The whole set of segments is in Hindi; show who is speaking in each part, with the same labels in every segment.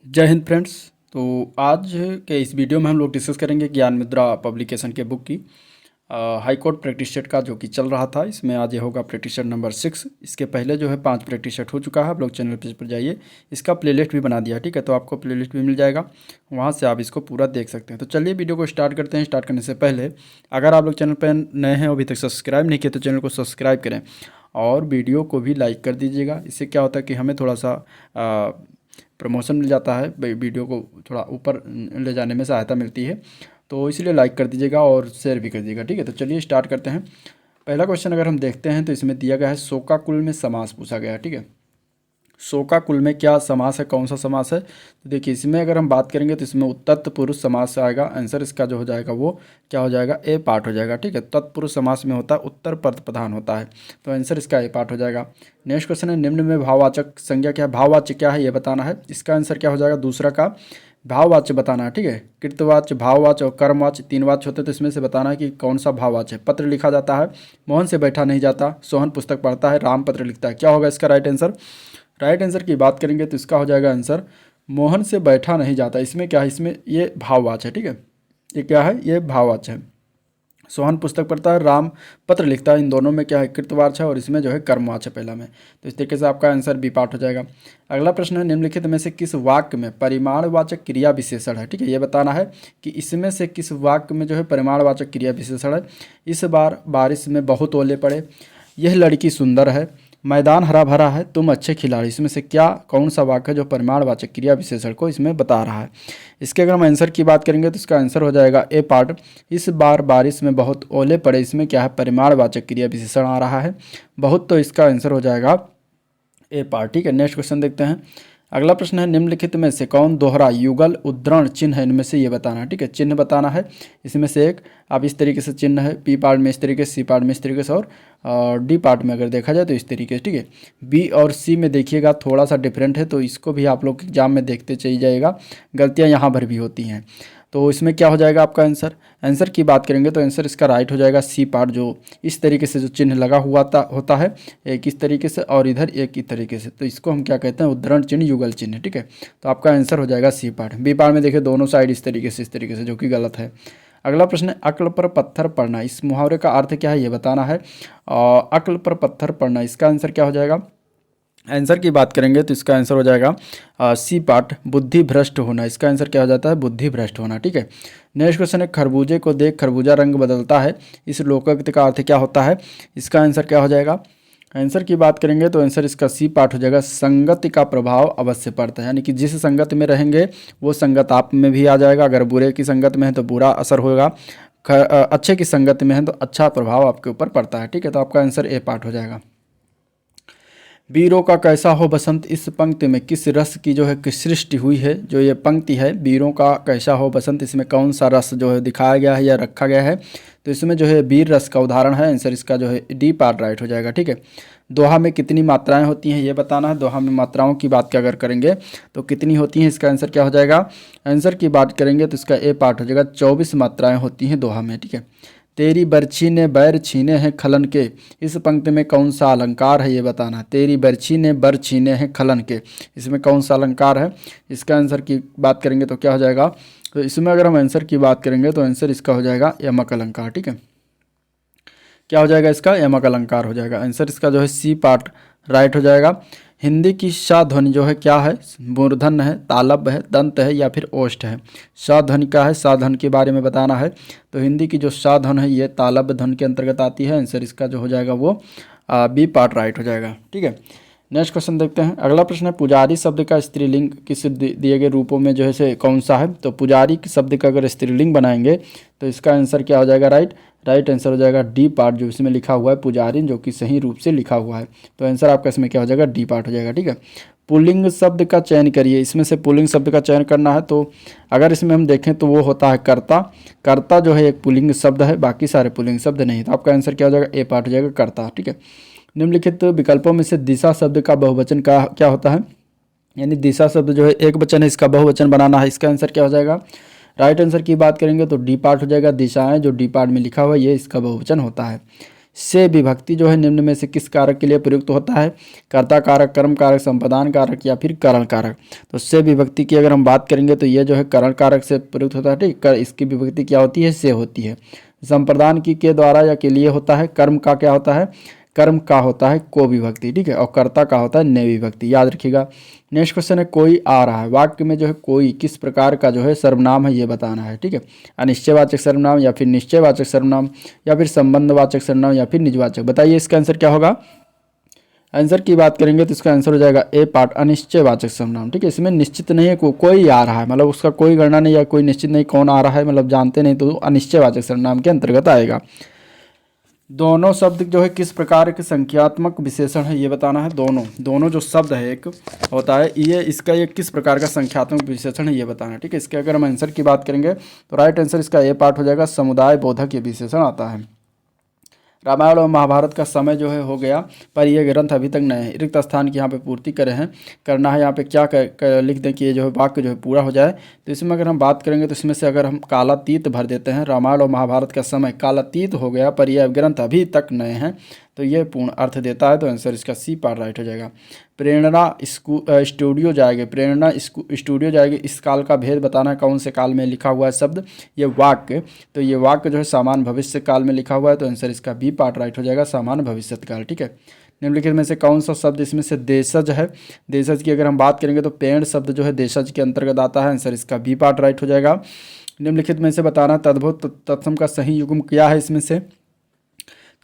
Speaker 1: जय हिंद फ्रेंड्स। तो आज के इस वीडियो में हम लोग डिस्कस करेंगे ज्ञान मुद्रा पब्लिकेशन के बुक की हाई कोर्ट प्रैक्टिस सेट का जो कि चल रहा था। इसमें आज ये होगा प्रैक्टिस सेट नंबर 6। इसके पहले जो है 5 प्रैक्टिस सेट हो चुका है। आप लोग चैनल पेज पर जाइए, इसका प्लेलिस्ट भी बना दिया, ठीक है। तो आपको प्लेलिस्ट भी मिल जाएगा, वहाँ से आप इसको पूरा देख सकते हैं। तो चलिए वीडियो को स्टार्ट करते हैं। स्टार्ट करने से पहले अगर आप लोग चैनल पर नए हैं, अभी तक सब्सक्राइब नहीं किए, तो चैनल को सब्सक्राइब करें और वीडियो को भी लाइक कर दीजिएगा। इससे क्या होता है कि हमें थोड़ा सा प्रमोशन मिल जाता है, वीडियो को थोड़ा ऊपर ले जाने में सहायता मिलती है। तो इसलिए लाइक कर दीजिएगा और शेयर भी कर दीजिएगा, ठीक है। तो चलिए स्टार्ट करते हैं। पहला क्वेश्चन अगर हम देखते हैं तो इसमें दिया गया है शोकाकुल में समास पूछा गया है, ठीक है। शोकाकुल में क्या समास है, कौन सा समास है? तो देखिए इसमें अगर हम बात करेंगे तो इसमें तत्पुरुष समास आएगा। आंसर इसका जो हो जाएगा वो क्या हो जाएगा, ए पार्ट हो जाएगा, ठीक है। तत्पुरुष समास में होता है उत्तर पद प्रधान होता है, तो आंसर इसका ए पार्ट हो जाएगा। नेक्स्ट क्वेश्चन है निम्न में भाववाचक संज्ञा क्या है, भाववाच्य क्या है ये बताना है। इसका आंसर क्या हो जाएगा, दूसरा का भाववाच्य बताना है, ठीक है। कृतवाच्य, भाववाच्य और कर्मवाच्य 3 वाच्य होते हैं, तो इसमें से बताना है कि कौन सा भाववाच्य है। पत्र लिखा जाता है, मोहन से बैठा नहीं जाता, सोहन पुस्तक पढ़ता है, राम पत्र लिखता है। क्या होगा इसका राइट आंसर? राइट आंसर की बात करेंगे तो इसका हो जाएगा आंसर मोहन से बैठा नहीं जाता। इसमें क्या है, इसमें ये भाववाच्य है, ठीक है। ये क्या है, ये भाववाच्य है। सोहन पुस्तक पढ़ता है, राम पत्र लिखता है, इन दोनों में क्या है, कृतवाच्य है और इसमें जो है कर्मवाच्य पहला में। तो इस तरीके से आपका आंसर बी पार्ट हो जाएगा। अगला प्रश्न है निम्नलिखित में से किस वाक्य में परिमाणवाचक क्रिया विशेषण है, ठीक है। ये बताना है कि इसमें से किस वाक्य में जो है परिमाणवाचक क्रिया विशेषण है। इस बार बारिश में बहुत ओले पड़े, यह लड़की सुंदर है, मैदान हरा भरा है, तुम अच्छे खिलाड़ी। इसमें से क्या कौन सा वाक्य है जो परिमाणवाचक क्रिया विशेषण को इसमें बता रहा है। इसके अगर हम आंसर की बात करेंगे तो इसका आंसर हो जाएगा ए पार्ट। इस बार बारिश में बहुत ओले पड़े, इसमें क्या है, परिमाणवाचक क्रिया विशेषण आ रहा है बहुत, तो इसका आंसर हो जाएगा ए पार्ट, ठीक है। नेक्स्ट क्वेश्चन देखते हैं। अगला प्रश्न है निम्नलिखित में से कौन दोहरा युगल उद्धरण चिन्ह है, इनमें से ये बताना है, ठीक है। चिन्ह बताना है इसमें से एक। अब इस तरीके से चिन्ह है, पी पार्ट में इस तरीके से, सी पार्ट में इस तरीके से और डी पार्ट में अगर देखा जाए तो इस तरीके से, ठीक है। बी और सी में देखिएगा थोड़ा सा डिफरेंट है, तो इसको भी आप लोग एग्जाम में देखते चली जाइएगा, गलतियाँ यहाँ पर भी होती हैं। तो इसमें क्या हो जाएगा आपका आंसर? आंसर की बात करेंगे तो आंसर इसका राइट हो जाएगा सी पार्ट। जो इस तरीके से जो चिन्ह लगा हुआ होता है, एक इस तरीके से और इधर एक इस तरीके से, तो इसको हम क्या कहते हैं, उद्धरण चिन्ह, युगल चिन्ह, ठीक है। तो आपका आंसर हो जाएगा सी पार्ट। बी पार्ट में देखिए दोनों साइड इस तरीके से, इस तरीके से, जो कि गलत है। अगला प्रश्न है अक्ल पर पत्थर पड़ना, इस मुहावरे का अर्थ क्या है ये बताना है। अक्ल पर पत्थर पड़ना, इसका आंसर क्या हो जाएगा? आंसर की बात करेंगे तो इसका आंसर हो जाएगा सी पार्ट, बुद्धि भ्रष्ट होना। इसका आंसर क्या हो जाता है, बुद्धि भ्रष्ट होना, ठीक है। नेक्स्ट क्वेश्चन है खरबूजे को देख खरबूजा रंग बदलता है, इस लोकोक्ति का अर्थ क्या होता है। इसका आंसर क्या हो जाएगा? आंसर की बात करेंगे तो आंसर इसका सी पार्ट हो जाएगा, संगति का प्रभाव अवश्य पड़ता है, यानी कि जिस संगत में रहेंगे वो संगत आप में भी आ जाएगा। अगर बुरे की संगत में है तो बुरा असर होगा, अच्छे की संगत में है तो अच्छा प्रभाव आपके ऊपर पड़ता है, ठीक है। तो आपका आंसर ए पार्ट हो जाएगा। वीरों का कैसा हो बसंत, इस पंक्ति में किस रस की जो है किस सृष्टि हुई है। जो ये पंक्ति है वीरों का कैसा हो बसंत, इसमें कौन सा रस जो है दिखाया गया है या रखा गया है। तो इसमें जो है वीर रस का उदाहरण है। आंसर इसका जो है डी पार्ट राइट हो जाएगा, ठीक है। दोहा में कितनी मात्राएं होती हैं ये बताना है। दोहा में मात्राओं की बात अगर करेंगे तो कितनी होती हैं, इसका आंसर क्या हो जाएगा? आंसर की बात करेंगे तो इसका ए पार्ट हो जाएगा, 24 मात्राएँ होती हैं दोहा में, ठीक है। तेरी बर्छी ने बैर छीने हैं खलन के, इस पंक्ति में कौन सा अलंकार है ये बताना। तेरी बर्छी ने बर छीने हैं खलन के, इसमें कौन सा अलंकार है। इसका आंसर की बात करेंगे तो क्या हो जाएगा? तो इसमें अगर हम आंसर की बात करेंगे तो आंसर इसका हो जाएगा यमक अलंकार, ठीक है। क्या हो जाएगा इसका? यमक अलंकार हो जाएगा। आंसर इसका जो है सी पार्ट राइट हो जाएगा। हिंदी की श ध्वनि जो है क्या है, मूर्धन्य है, तालब है, दंत है या फिर ओष्ठ है। श ध्वनि का है, सा ध्वनि के बारे में बताना है। तो हिंदी की जो श ध्वनि है ये तालब ध्वनि के अंतर्गत आती है। आंसर इसका जो हो जाएगा वो बी पार्ट राइट हो जाएगा, ठीक है। नेक्स्ट क्वेश्चन देखते हैं। अगला प्रश्न है पुजारी शब्द का स्त्रीलिंग किस दिए गए रूपों में जो है से कौन सा है। तो पुजारी शब्द का अगर स्त्रीलिंग बनाएंगे तो इसका आंसर क्या हो जाएगा? राइट आंसर हो जाएगा डी पार्ट, जो इसमें लिखा हुआ है पुजारी, जो कि सही रूप से लिखा हुआ है। तो आंसर आपका इसमें क्या हो जाएगा? डी पार्ट हो जाएगा, ठीक है। पुल्लिंग शब्द का चयन करिए, इसमें से पुल्लिंग शब्द का चयन करना है। तो अगर इसमें हम देखें तो वो होता है कर्ता। कर्ता जो है एक पुल्लिंग शब्द है, बाकी सारे पुल्लिंग शब्द नहीं। तो आपका आंसर क्या हो जाएगा? ए पार्ट हो जाएगा कर्ता, ठीक है। निम्नलिखित विकल्पों में से दिशा शब्द का बहुवचन का क्या होता है, यानी दिशा शब्द जो है एक वचन है, इसका बहुवचन बनाना है। इसका आंसर क्या हो जाएगा? राइट आंसर की बात करेंगे तो डी पार्ट हो जाएगा। दिशाएं जो डी पार्ट में लिखा हुआ है ये इसका बहुवचन होता है। से विभक्ति जो है निम्न में से किस कारक के लिए प्रयुक्त होता है? कर्ता कारक, कर्म कारक, संपादन कारक या फिर करण कारक। तो से विभक्ति की अगर हम बात करेंगे तो ये जो है करण कारक से प्रयुक्त होता है, ठीक। इसकी विभक्ति क्या होती है? से होती है। संप्रदान की के द्वारा या के लिए होता है। कर्म का क्या होता है? कर्म का होता है को विभक्ति, ठीक है। और कर्ता का होता है ने विभक्ति, याद रखिएगा। नेक्स्ट क्वेश्चन है कोई आ रहा है। वाक्य में जो है कोई किस प्रकार का जो है सर्वनाम है ये बताना है, ठीक है। अनिश्चयवाचक सर्वनाम या फिर निश्चयवाचक सर्वनाम या फिर संबंधवाचक सर्वनाम या फिर निजवाचक। बताइए इसका आंसर क्या होगा? आंसर की बात करेंगे तो इसका आंसर हो जाएगा ए पार्ट, अनिश्चयवाचक सर्वनाम, ठीक है। इसमें निश्चित नहीं है, कोई आ रहा है, मतलब उसका कोई गणना नहीं या कोई निश्चित नहीं कौन आ रहा है, मतलब जानते नहीं, तो अनिश्चयवाचक सर्वनाम के अंतर्गत आएगा। दोनों शब्द जो है किस प्रकार के संख्यात्मक विशेषण है ये बताना है। दोनों जो शब्द है एक होता है ये, इसका ये किस प्रकार का संख्यात्मक विशेषण है ये बताना है, ठीक है। इसके अगर हम आंसर की बात करेंगे तो राइट आंसर इसका ए पार्ट हो जाएगा, समुदाय बोधक ये विशेषण आता है। रामायण और महाभारत का समय जो है हो गया, पर यह ग्रंथ अभी तक नए हैं। रिक्त स्थान की यहाँ पे पूर्ति करे हैं, करना है यहाँ पे क्या लिख दें कि ये जो है वाक्य जो है पूरा हो जाए। तो इसमें अगर हम बात करेंगे तो इसमें से अगर हम कालातीत भर देते हैं, रामायण और महाभारत का समय कालातीत हो गया पर यह ग्रंथ अभी तक नए हैं, तो ये पूर्ण अर्थ देता है। तो आंसर इसका सी पार्ट राइट हो जाएगा। प्रेरणा स्टूडियो जाएगी, प्रेरणा स्टूडियो जाएगी, इस काल का भेद बताना है। कौन से काल में लिखा हुआ है शब्द? ये वाक्य, तो ये वाक्य जो है सामान्य भविष्य काल में लिखा हुआ है, तो आंसर इसका बी पार्ट राइट हो जाएगा, सामान्य भविष्य काल, ठीक है। निम्नलिखित में से कौन सा शब्द इसमें से देशज है? देशज की अगर हम बात करेंगे तो पेड़ शब्द जो है देशज के अंतर्गत आता है, आंसर इसका बी पार्ट राइट हो जाएगा। निम्नलिखित में से बताना तद्भव तत्सम का सही युग्म क्या है इसमें से?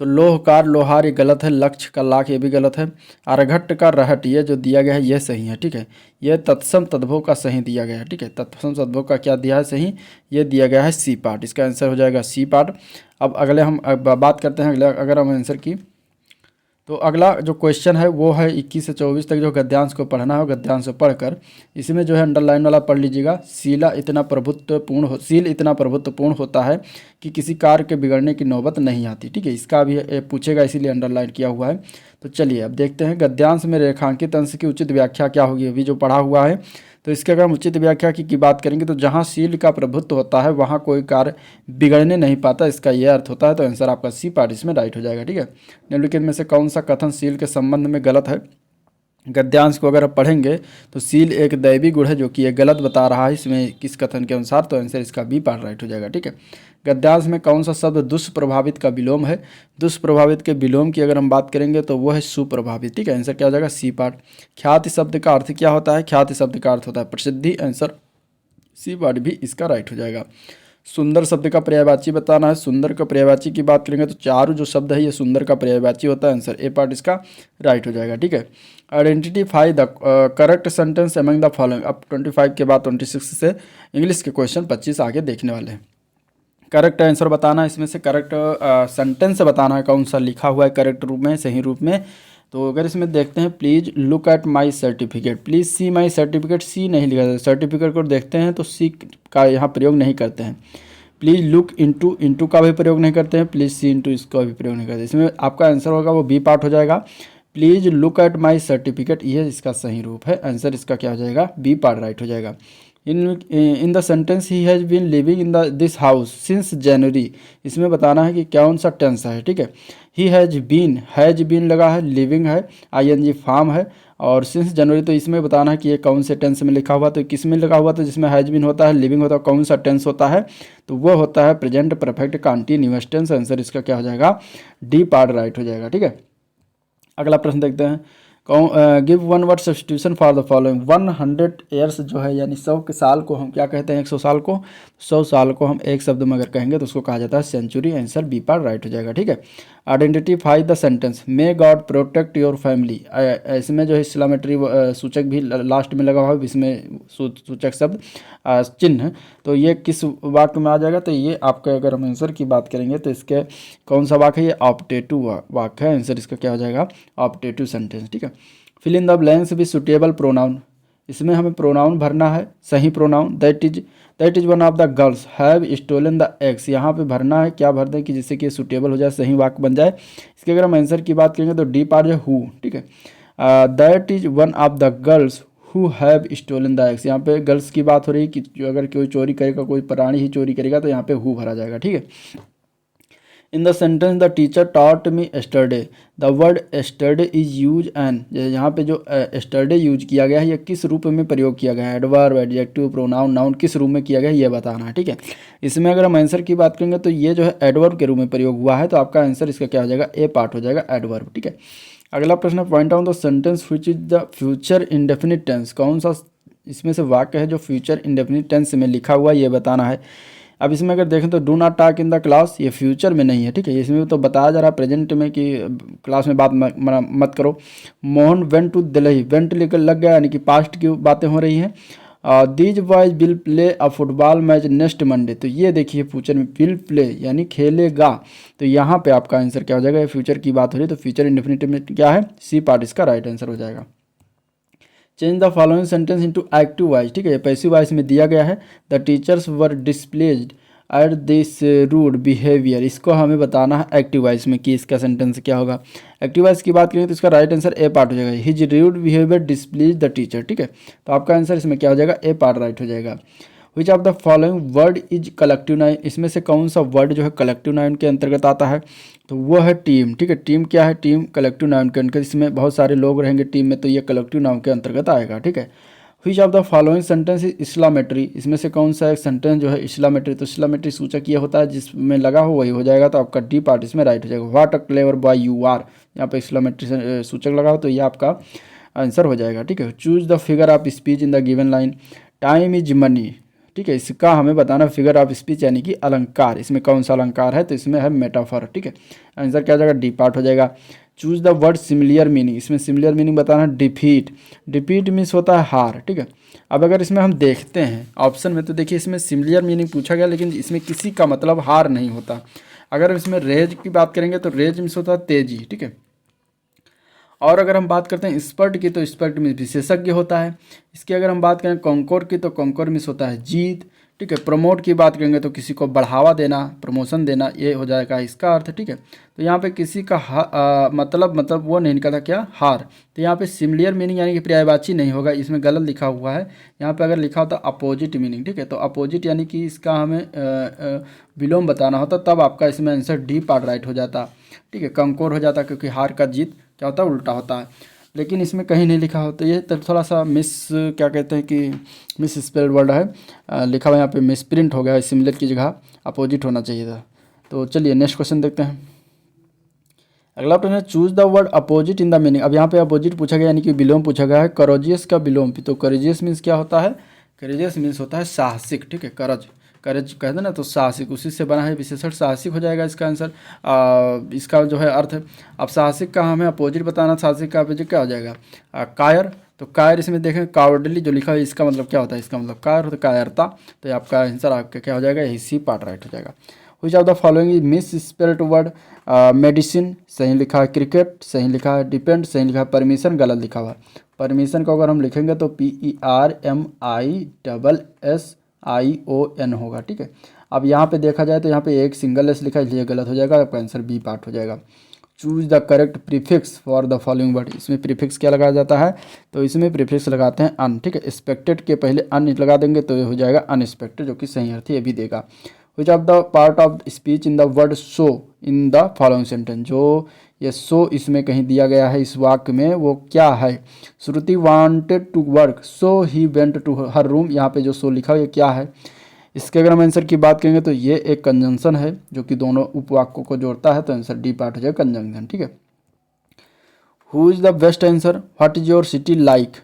Speaker 1: तो लोहकार लोहार ये गलत है, लक्ष्य का लाख ये भी गलत है, अर्घट का रहट ये जो दिया गया है ये सही है, ठीक है। ये तत्सम तद्भव का सही दिया गया है, ठीक है। तत्सम तद्भव का क्या दिया है सही? ये दिया गया है सी पार्ट, इसका आंसर हो जाएगा सी पार्ट। अब अगले हम बात करते हैं अगले, अगर हम आंसर की तो अगला जो क्वेश्चन है वो है 21 से 24 तक जो गद्यांश को पढ़ना है, गद्यांश को पढ़कर इसमें जो है अंडरलाइन वाला पढ़ लीजिएगा। शील इतना प्रभुत्वपूर्ण होता है कि किसी कार्य के बिगड़ने की नौबत नहीं आती, ठीक है। इसका भी पूछेगा इसीलिए अंडरलाइन किया हुआ है। तो चलिए अब देखते हैं गद्यांश में रेखांकित अंश की उचित व्याख्या क्या होगी, अभी जो पढ़ा हुआ है। तो इसके अगर हम उचित व्याख्या की बात करेंगे तो जहाँ शील का प्रभुत्व होता है वहाँ कोई कार्य बिगड़ने नहीं पाता, इसका यह अर्थ होता है। तो आंसर आपका सी पार्ट इसमें राइट हो जाएगा, ठीक है। निम्नलिखित में से कौन सा कथन शील के संबंध में गलत है? गद्यांश को अगर आप पढ़ेंगे तो शील एक दैवी गुण है जो कि ये गलत बता रहा है इसमें किस कथन के अनुसार, तो आंसर इसका बी पार्ट राइट हो जाएगा, ठीक है। गद्यांश में कौन सा शब्द दुष्प्रभावित का विलोम है? दुष्प्रभावित के विलोम की अगर हम बात करेंगे तो वो है सुप्रभावित, ठीक है। आंसर क्या हो जाएगा? C part. ख्याति शब्द का अर्थ क्या होता है? ख्याति शब्द का अर्थ होता है प्रसिद्धि, आंसर सी पार्ट भी इसका राइट हो जाएगा। सुंदर शब्द का पर्यायवाची बताना है। सुंदर का पर्यायवाची की बात करेंगे तो चारू जो शब्द है ये सुंदर का पर्यायवाची होता है, आंसर ए पार्ट इसका राइट हो जाएगा, ठीक है। Identify the correct sentence among the following. अब 25 के बाद 26 से इंग्लिश के क्वेश्चन 25 आगे देखने वाले हैं। करेक्ट आंसर बताना है, इसमें से करेक्ट सेंटेंस बताना है कौन सा लिखा हुआ है करेक्ट रूप में, सही रूप में। तो अगर इसमें देखते हैं please look at my certificate, please see my certificate, C नहीं लिखा जाता, सर्टिफिकेट को देखते हैं तो सी का यहाँ प्रयोग नहीं करते हैं। प्लीज़ लुक इंटू का भी प्रयोग नहीं करते हैं, प्लीज़ सी इंटू इसका भी प्रयोग नहीं करते। इसमें आपका आंसर होगा वो बी पार्ट हो जाएगा। Please look at my certificate ये इसका सही रूप है, आंसर इसका क्या हो जाएगा? बी पार्ट राइट हो जाएगा। In the sentence he has been living in this house since January, इसमें बताना है कि कौन सा टेंस है, ठीक है। ही हैज़ बीन लगा है, लिविंग है, ING फॉर्म है, और सिंस जनवरी तो इसमें बताना है कि ये कौन से टेंस में लिखा हुआ। तो किस में लिखा हुआ? तो जिसमें हैज़ बीन होता है, लिविंग होता है, कौन सा टेंस होता है? तो वो होता है present perfect continuous tense, answer इसका क्या हो जाएगा? डी पार्ट राइट हो जाएगा, ठीक है। अगला प्रश्न देखते हैं। Give one word substitution for the following. 100 years जो है यानी 100 के साल को हम क्या कहते हैं? 100 साल को, 100 साल को हम एक शब्द में अगर कहेंगे तो उसको कहा जाता है century, answer B part right हो जाएगा, ठीक है। Identify the sentence may God protect your family, इसमें जो है एक्सक्लेमेटरी सूचक भी लास्ट में लगा हुआ है, इसमें सूचक शब्द चिन्ह, तो ये किस वाक्य में आ जाएगा? तो ये आपका अगर हम आंसर की बात करेंगे तो इसके कौन सा वाक्य है? ये ऑप्टेटिव वाक्य है, आंसर इसका क्या हो जाएगा? ऑप्टेटिव सेंटेंस, ठीक है। Fill in the blanks with suitable pronoun, इसमें हमें प्रोनाउन भरना है, सही प्रोनाउन। That is one of the girls have stolen the eggs, यहाँ पे भरना है, क्या भर दें कि जिससे कि सुटेबल हो जाए, सही वाक्य बन जाए। इसके अगर हम आंसर की बात करेंगे तो डी पार्ट जो हु, ठीक है। That is one of the girls who have stolen the eggs, यहाँ पे गर्ल्स की बात हो रही है कि अगर कोई चोरी करेगा, कोई प्राणी ही चोरी करेगा तो यहाँ पे हु भरा जाएगा, ठीक है। इन the sentence the teacher taught me yesterday, the word yesterday is use and, यहाँ पे जो एस्टरडे यूज किया गया है ये किस रूप में प्रयोग किया गया है, एडवर्ब, एडजेक्टिव, प्रोनाउन, नाउन किस रूप में किया गया है ये बताना है। ठीक है, इसमें अगर हम आंसर की बात करेंगे तो ये जो है एडवर्ब के रूप में प्रयोग हुआ है, तो आपका आंसर इसका क्या हो जाएगा, ए पार्ट हो जाएगा, एडवर्ब। ठीक है, अगला प्रश्न, point out the sentence which is the future indefinite tense, कौन सा इसमें से वाक्य है जो फ्यूचर इंडेफिनिट टेंस में लिखा हुआ ये बताना है। अब इसमें अगर देखें तो do not talk in the class, ये फ्यूचर में नहीं है। ठीक है, इसमें तो बताया जा रहा है प्रेजेंट में कि क्लास में बात मत करो। Mohan went to Delhi, went लेकर लग गया यानी कि पास्ट की बातें हो रही हैं। These boys will play a football match next Monday, तो ये देखिए फ्यूचर में विल प्ले यानी खेलेगा, तो यहाँ पे आपका आंसर क्या हो जाएगा, फ्यूचर की बात हो रही है तो फ्यूचर इंडेफिनिट में क्या है, सी पार्ट इसका राइट आंसर हो जाएगा। Change the following sentence into active voice, ठीक है, पैसिव वॉइस में दिया गया है, the teachers were displeased at this rude behaviour, इसको हमें बताना है एक्टिव वॉइस में कि इसका सेंटेंस क्या होगा। एक्टिव वॉइस की बात करें तो इसका राइट आंसर ए पार्ट हो जाएगा, his rude behaviour displeases the teacher. ठीक है, तो आपका आंसर इसमें क्या हो जाएगा, ए पार्ट राइट हो जाएगा। विच of the following word is collective noun, इसमें से कौन सा वर्ड जो है कलेक्टिव नाउन के अंतर्गत आता है, तो वो है टीम। ठीक है, टीम क्या है, टीम कलेक्टिव नाउन के अंतर्गत, इसमें बहुत सारे लोग रहेंगे टीम में, तो ये कलेक्टिव नाउन के अंतर्गत आएगा। ठीक है, which of the following sentence is exclamatory, इसमें से कौन सा एक सेंटेंस जो है इस्लामेट्री, तो इस्लामेट्री सूचक ये होता है जिसमें लगा हो वही हो जाएगा, तो आपका डी पार्ट इसमें राइट हो जाएगा। What a clever boy you are, यहाँ पे इस्लामेट्री सूचक लगा हो तो ये आपका आंसर हो जाएगा। ठीक है, choose the figure of speech in the given line, time is money. ठीक है, इसका हमें बताना फिगर ऑफ स्पीच यानी कि अलंकार, इसमें कौन सा अलंकार है, तो इसमें है मेटाफर। ठीक है, आंसर क्या हो जाएगा, डी पार्ट हो जाएगा। Choose the word similar meaning, इसमें सिमिलियर मीनिंग बताना है डिफीट, डिफीट मीन्स होता है हार। ठीक है, अब अगर इसमें हम देखते हैं ऑप्शन में तो देखिए इसमें सिमिलियर मीनिंग पूछा गया लेकिन इसमें किसी का मतलब हार नहीं होता। अगर इसमें रेज की बात करेंगे तो रेज मीन्स होता है तेजी। ठीक है, और अगर हम बात करते हैं स्पर्ट की तो स्पर्ट मीन्स विशेषज्ञ होता है। इसकी अगर हम बात करें कॉन्कोर की तो कॉन्कोर मीन्स होता है जीत। ठीक है, प्रमोट की बात करेंगे तो किसी को बढ़ावा देना, प्रमोशन देना, ये हो जाएगा इसका अर्थ। ठीक है, तो यहाँ पे किसी का मतलब वो नहीं निकला क्या, हार, तो यहाँ पे सिमिलियर मीनिंग यानी कि पर्यायवाची नहीं होगा, इसमें गलत लिखा हुआ है। यहाँ पे अगर लिखा होता अपोजिट मीनिंग, ठीक है, तो अपोजिट यानी कि इसका हमें विलोम बताना होता, तब आपका इसमें आंसर डी पार्ट राइट हो जाता। ठीक है, कंकोर हो जाता क्योंकि हार का जीत क्या होता है, उल्टा होता है, लेकिन इसमें कहीं नहीं लिखा हो, तो ये थोड़ा सा क्या कहते हैं कि मिस स्पेल्ड वर्ड है, लिखा हुआ यहाँ पे मिस प्रिंट हो गया है, सिमिलर की जगह अपोजिट होना चाहिए था। तो चलिए नेक्स्ट क्वेश्चन देखते हैं। अगला प्रश्न है choose the word opposite in the meaning, अब यहाँ पे अपोजिट पूछा गया यानी कि विलोम पूछा गया है, करोजियस का विलोम, तो करेजियस मीन्स क्या होता है, करेजियस मीन्स होता है साहसिक। ठीक है, करेज कहते हैं ना, तो साहसिक उसी से बना है विशेषण, साहसिक हो जाएगा इसका आंसर। इसका जो है अर्थ, अब साहसिक का हमें अपोजिट बताना, साहसिक का अपोजिट क्या हो जाएगा, कायर, तो कायर इसमें देखें कावर्डली जो लिखा है इसका मतलब क्या होता है, इसका मतलब कायर तो कायरता, तो आपका आंसर आपका क्या हो जाएगा, यही सी पार्ट राइट हो जाएगा। विच of the following is miss spelled word, medicine सही लिखा है, क्रिकेट सही लिखा है, डिपेंड सही लिखा है, परमिशन गलत लिखा हुआ है। परमिशन को अगर हम लिखेंगे तो PERMISSION होगा। ठीक है, अब यहाँ पे देखा जाए तो यहाँ पे एक सिंगल एस लिखा है इसलिए गलत हो जाएगा, आपका आंसर बी पार्ट हो जाएगा। Choose the correct prefix for the following word, इसमें प्रीफिक्स क्या लगाया जाता है, तो इसमें प्रीफिक्स लगाते हैं अन। ठीक है, एक्सपेक्टेड के पहले अन लगा देंगे तो ये हो जाएगा अनएक्सपेक्टेड, जो कि सही अर्थ ये भी देगा। विच of the part of speech in the word so in the following sentence, जो ये सो इसमें कहीं दिया गया है इस वाक्य में वो क्या है, Shruti wanted to work so he went to her room, यहाँ पे जो सो लिखा है ये क्या है। इसके अगर हम आंसर की बात करेंगे तो ये एक कंजंक्शन है जो कि दोनों उपवाक्यों को जोड़ता है, तो आंसर डी पार्ट हो जाएगा कंजंक्शन। ठीक है, who is the best answer, what is your city like,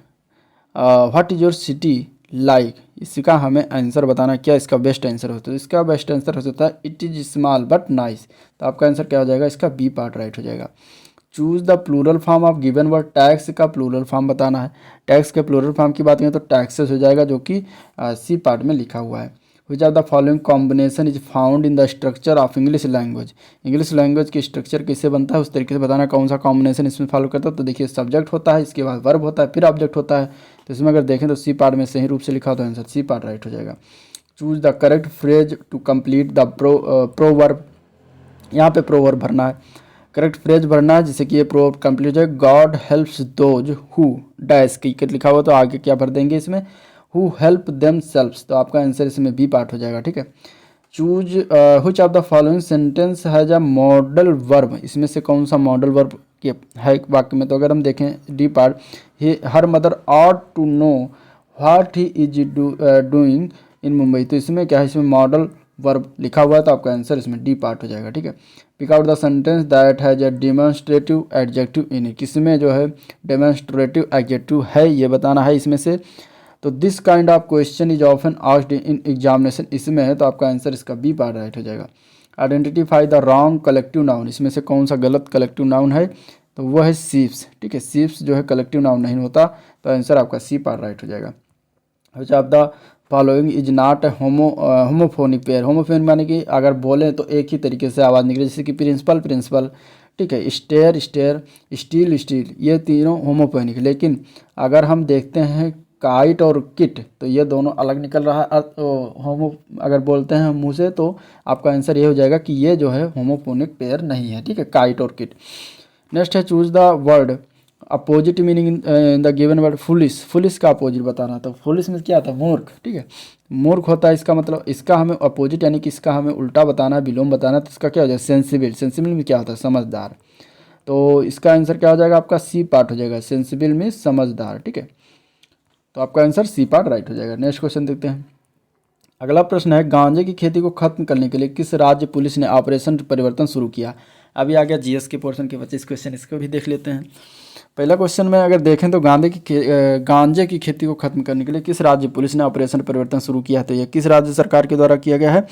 Speaker 1: what is your city like, इसका हमें आंसर बताना क्या इसका बेस्ट आंसर होता है, इसका बेस्ट आंसर हो सकता है it is small but nice, तो आपका आंसर क्या हो जाएगा, इसका बी पार्ट राइट हो जाएगा। Choose the plural form of given word, tax का प्लूरल फॉर्म बताना है, टैक्स के प्लूरल फॉर्म की बात करें तो टैक्सेस हो जाएगा जो कि सी पार्ट में लिखा हुआ है। Which are the following combination is found in the structure of English language, English language की स्ट्रक्चर कैसे बनता है उस तरीके से बताना, कौन सा कॉम्बिनेशन इसमें फॉलो करता है, तो देखिए सब्जेक्ट होता है, इसके बाद वर्ब होता है, फिर ऑब्जेक्ट होता है, तो इसमें अगर देखें तो सी पार्ट में सही रूप से लिखा होता है, आंसर सी पार्ट राइट हो जाएगा। Choose the correct phrase to complete the proverb, यहाँ पे प्रोवर्ब भरना है, करेक्ट फ्रेज भरना है जिससे कि ये प्रोवर्ब कंप्लीट हो जाए। God helps those who dash cricket लिखा हुआ तो आगे क्या भर देंगे इसमें, हु हेल्प देम सेल्फ्स, तो आपका आंसर इसमें बी पार्ट हो जाएगा। ठीक है, choose which of the following sentence has a modal verb, इसमें से कौन सा मॉडल वर्ब के है वाक्य में। तो अगर हम देखें D part, her mother ought to know what he is doing in Mumbai, तो इसमें क्या है, इसमें मॉडल वर्ब लिखा हुआ है, तो आपका आंसर इसमें डी पार्ट हो जाएगा। ठीक है, pick out the sentence that has a demonstrative adjective in it, किसमें जो है डेमोन्स्ट्रेटिव एडजेक्टिव है ये बताना है इसमें से। तो this kind of question is often asked in examination, इसमें है, तो आपका आंसर इसका बी पार्ट राइट हो जाएगा। Identify the wrong collective noun, इसमें से कौन सा गलत कलेक्टिव नाउन है, तो वो है सीप्स। ठीक है, सीप्स जो है कलेक्टिव नाउन नहीं होता, तो आंसर आपका सी पार्ट राइट हो जाएगा। विच of the following is not homophonic pair, homophonic माने कि अगर बोलें तो एक ही तरीके से आवाज़ निकले, जैसे कि प्रिंसिपल प्रिंसिपल, ठीक है, स्टेयर स्टेयर, स्टील स्टील, ये तीनों होमोफोनिक है। लेकिन अगर हम देखते हैं काइट और किट, तो ये दोनों अलग निकल रहा है होमो, अगर बोलते हैं मुँह से तो आपका आंसर ये हो जाएगा कि ये जो है होमोफोनिक पेयर नहीं है। ठीक है, काइट और किट। नेक्स्ट है choose the word opposite meaning in the given word foolish, foolish का अपोजिट बताना। तो फुलिश में क्या आता है, मूर्ख। ठीक है, मूर्ख होता है इसका मतलब, इसका हमें अपोजिट यानी कि इसका हमें उल्टा बताना है, विलोम बताना है, तो इसका क्या हो जाएगा, सेंसिबल। सेंसिबल में क्या होता है, समझदार। तो इसका आंसर क्या हो जाएगा, आपका सी पार्ट हो जाएगा, सेंसिबल में समझदार। ठीक है, तो आपका आंसर सी पार्ट राइट हो जाएगा। नेक्स्ट क्वेश्चन देखते हैं। अगला प्रश्न है, गांजे की खेती को खत्म करने के लिए किस राज्य पुलिस ने ऑपरेशन परिवर्तन शुरू किया। अभी आ गया जीएस के पोर्शन के बच्चे, इस क्वेश्चन इसको भी देख लेते हैं। पहला क्वेश्चन में अगर देखें तो गांजे की खेती को खत्म करने के लिए किस राज्य पुलिस ने ऑपरेशन परिवर्तन शुरू किया है, तो ये किस राज्य सरकार के द्वारा किया गया है,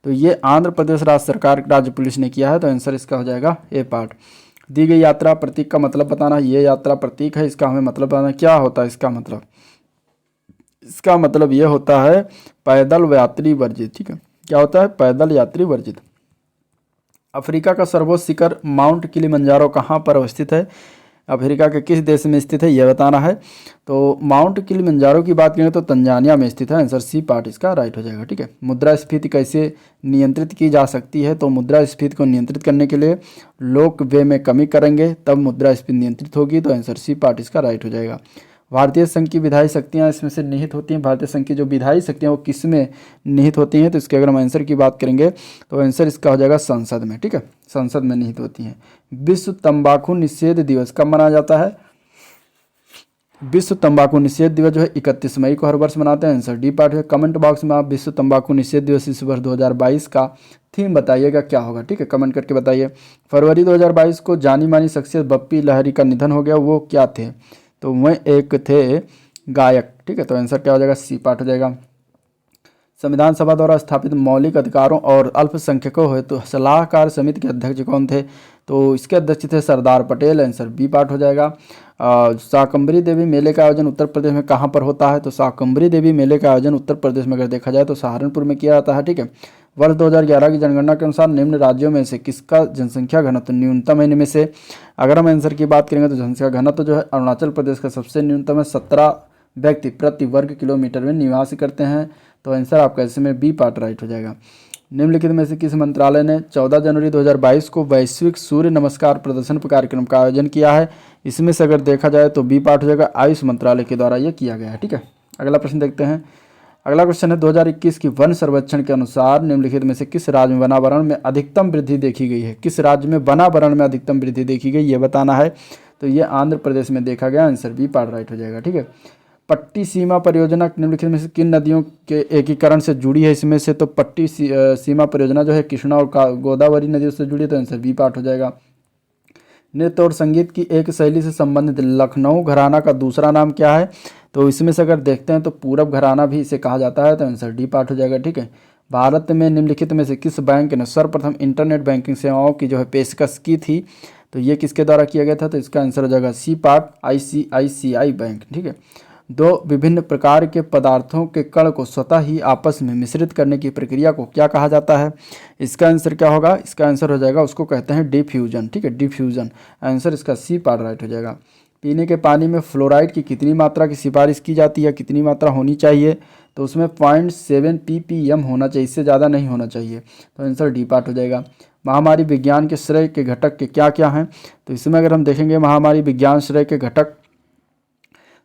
Speaker 1: तो ये आंध्र प्रदेश राज्य सरकार राज्य पुलिस ने किया है, तो आंसर इसका हो जाएगा ए पार्ट। दी गई यात्रा प्रतीक का मतलब बताना, ये यात्रा प्रतीक है, इसका हमें मतलब बताना, क्या होता है इसका मतलब, इसका मतलब ये होता है पैदल यात्री वर्जित। ठीक है, क्या होता है, पैदल यात्री वर्जित। अफ्रीका का सर्वोच्च शिखर माउंट किलिमंजारो कहाँ पर अवस्थित है, अफ्रीका के किस देश में स्थित है ये बताना है। तो माउंट किलिमंजारो की बात करें तो तंजानिया में स्थित है, आंसर सी पार्ट इसका राइट हो जाएगा। ठीक है, मुद्रास्फीति कैसे नियंत्रित की जा सकती है, तो मुद्रास्फीति को नियंत्रित करने के लिए लोक व्यय में कमी करेंगे तब मुद्रास्फीति नियंत्रित होगी, तो आंसर सी पार्ट इसका राइट हो जाएगा। भारतीय संघ की विधायी शक्तियाँ इसमें से निहित होती हैं, भारतीय संघ की जो विधायी शक्तियाँ वो किस में निहित होती हैं, तो इसके अगर हम आंसर की बात करेंगे तो आंसर इसका हो जाएगा संसद में। ठीक है, संसद में निहित होती हैं। विश्व तंबाकू निषेध दिवस कब मनाया जाता है, विश्व तंबाकू निषेध दिवस जो है 31 मई को हर वर्ष मनाते हैं, आंसर डी पार्ट है। कमेंट बॉक्स में आप विश्व तंबाकू निषेध दिवस इस वर्ष 2022 का थीम बताइएगा क्या होगा। ठीक है, कमेंट करके बताइए। फरवरी 2022 को जानी मानी शख्सियत बप्पी लहरी का निधन हो गया, वो क्या थे, तो वह एक थे गायक। ठीक है, तो आंसर क्या हो जाएगा, सी पार्ट हो जाएगा। संविधान सभा द्वारा स्थापित मौलिक अधिकारों और अल्पसंख्यकों हेतु सलाहकार समिति के अध्यक्ष कौन थे, तो इसके अध्यक्ष थे Sardar Patel, answer B part हो जाएगा। शाकंभरी देवी मेले का आयोजन उत्तर प्रदेश में कहाँ पर होता है, तो शाकंभरी देवी मेले का आयोजन उत्तर प्रदेश में अगर देखा जाए तो सहारनपुर में किया जाता है। ठीक है, वर्ष 2011 की जनगणना के अनुसार निम्न राज्यों में से किसका जनसंख्या घनत्व न्यूनतम है, इनमें से अगर हम आंसर की बात करेंगे तो जनसंख्या घनत्व जो है अरुणाचल प्रदेश का सबसे न्यूनतम है, 17 व्यक्ति प्रति वर्ग किलोमीटर में निवास करते हैं, तो आंसर आपका इसमें बी पार्ट राइट हो जाएगा। निम्नलिखित में से किस मंत्रालय ने 14 जनवरी 2022 को वैश्विक सूर्य नमस्कार प्रदर्शन कार्यक्रम का आयोजन किया है, इसमें से अगर देखा जाए तो बी पार्ट हो जाएगा, आयुष मंत्रालय के द्वारा यह किया गया है। ठीक है, अगला प्रश्न देखते हैं। अगला क्वेश्चन है 2021 की वन सर्वेक्षण के अनुसार निम्नलिखित में से किस राज्य में वनावरण में अधिकतम वृद्धि देखी गई है, किस राज्य में वनावरण में अधिकतम वृद्धि देखी गई ये बताना है, तो ये आंध्र प्रदेश में देखा गया, आंसर बी पार्ट राइट हो जाएगा। ठीक है, पट्टी सीमा परियोजना निम्नलिखित में से किन नदियों के एकीकरण से जुड़ी है, इसमें से तो पट्टी सीमा परियोजना जो है कृष्णा और गोदावरी नदियों से जुड़ी है, तो आंसर बी पार्ट हो जाएगा। नृत्य और संगीत की एक शैली से संबंधित लखनऊ घराना का दूसरा नाम क्या है, तो इसमें से अगर देखते हैं तो पूरब घराना भी इसे कहा जाता है, तो आंसर डी पार्ट हो जाएगा। ठीक है, भारत में निम्नलिखित में से किस बैंक ने सर्वप्रथम इंटरनेट बैंकिंग सेवाओं की जो है पेशकश की थी, तो ये किसके द्वारा किया गया था, तो इसका आंसर हो जाएगा सी पार्ट, ICICI बैंक। ठीक है, दो विभिन्न प्रकार के पदार्थों के कण को स्वतः ही आपस में मिश्रित करने की प्रक्रिया को क्या कहा जाता है, इसका आंसर क्या होगा, इसका आंसर हो जाएगा, उसको कहते हैं डिफ्यूजन। ठीक है, डिफ्यूजन, आंसर इसका सी पार्ट राइट हो जाएगा। पीने के पानी में फ्लोराइड की कितनी मात्रा की सिफारिश की जाती है, कितनी मात्रा होनी चाहिए, तो उसमें 0.7 ppm होना चाहिए, इससे ज़्यादा नहीं होना चाहिए, तो आंसर डी पार्ट हो जाएगा। महामारी विज्ञान के श्रेय के घटक के क्या क्या हैं, तो इसमें अगर हम देखेंगे महामारी विज्ञान श्रेय के घटक,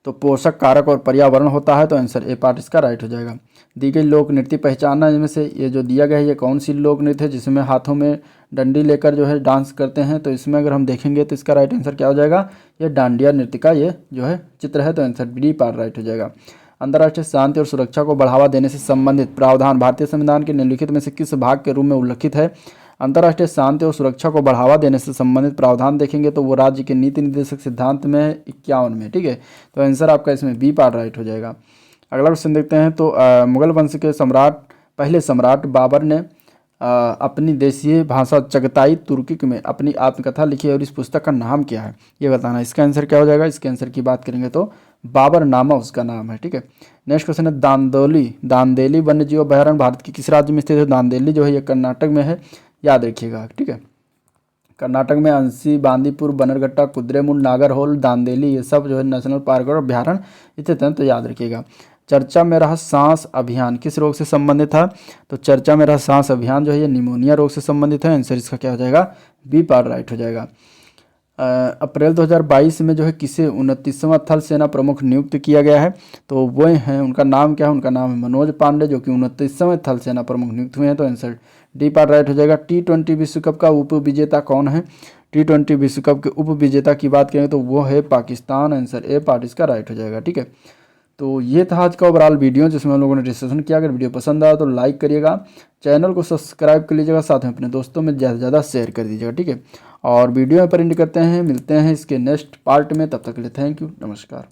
Speaker 1: तो पोषक कारक और पर्यावरण होता है, तो आंसर ए पार्ट इसका राइट हो जाएगा। दी गई लोक नृत्य पहचानना, इनमें से ये जो दिया गया है ये कौन सी लोक नृत्य है जिसमें हाथों में डंडी लेकर जो है डांस करते हैं, तो इसमें अगर हम देखेंगे तो इसका राइट आंसर क्या हो जाएगा, ये डांडिया नृत्य का ये जो है चित्र है, तो आंसर बी पार्ट राइट हो जाएगा। अंतर्राष्ट्रीय शांति और सुरक्षा को बढ़ावा देने से संबंधित प्रावधान भारतीय संविधान के निम्नलिखित में से किस भाग के रूप में उल्लिखित है। अंतर्राष्ट्रीय शांति और सुरक्षा को बढ़ावा देने से संबंधित प्रावधान देखेंगे तो वो राज्य के नीति निर्देशक सिद्धांत में है 51 में, ठीक है। तो आंसर आपका इसमें बी पार्ट राइट हो जाएगा। अगला क्वेश्चन देखते हैं। तो मुगल वंश के पहले सम्राट बाबर ने अपनी देशीय भाषा चगताई तुर्किक में अपनी आत्मकथा लिखी है और इस पुस्तक का नाम क्या है, ये बताना। इसका आंसर क्या हो जाएगा, इसके आंसर की बात करेंगे तो बाबर नामा उसका नाम है, ठीक है। नेक्स्ट क्वेश्चन है दांदेली वन्यजीव अभयारण्य भारत के किस राज्य में स्थित है। दांदेली जो है ये कर्नाटक में है, याद रखिएगा, ठीक है। कर्नाटक में अंसी, बांदीपुर, बनरघट्टा, कुद्रेमुल, नागरहोल, दांदेली ये सब जो है नेशनल पार्क और अभ्यारण्य स्थित हैं, तो याद रखिएगा। चर्चा में रहा सांस अभियान किस रोग से संबंधित था, तो चर्चा में रहा सांस अभियान जो है ये निमोनिया रोग से संबंधित है, आंसर इसका क्या हो जाएगा, बी पार्ट राइट हो जाएगा। अप्रैल 2022 में जो है किसे 29वां थल सेना प्रमुख नियुक्त किया गया है, तो वो हैं, उनका नाम क्या है, उनका नाम है मनोज पांडे, जो कि 29वें थल सेना प्रमुख नियुक्त हुए हैं, तो आंसर डी पार्ट राइट हो जाएगा। T20 विश्व कप का उप विजेता कौन है, T20 विश्व कप के उप विजेता की बात करें तो वो है पाकिस्तान, आंसर ए पार्ट इसका राइट हो जाएगा, ठीक है। तो ये था आज का ओवरऑल वीडियो जिसमें हम लोगों ने डिस्कशन किया। अगर वीडियो पसंद आया तो लाइक करिएगा, चैनल को सब्सक्राइब कर लीजिएगा, साथ में अपने दोस्तों में ज़्यादा से ज़्यादा शेयर कर दीजिएगा, ठीक है। और वीडियो में पर एंड करते हैं, मिलते हैं इसके नेक्स्ट पार्ट में, तब तक के लिए थैंक यू, नमस्कार।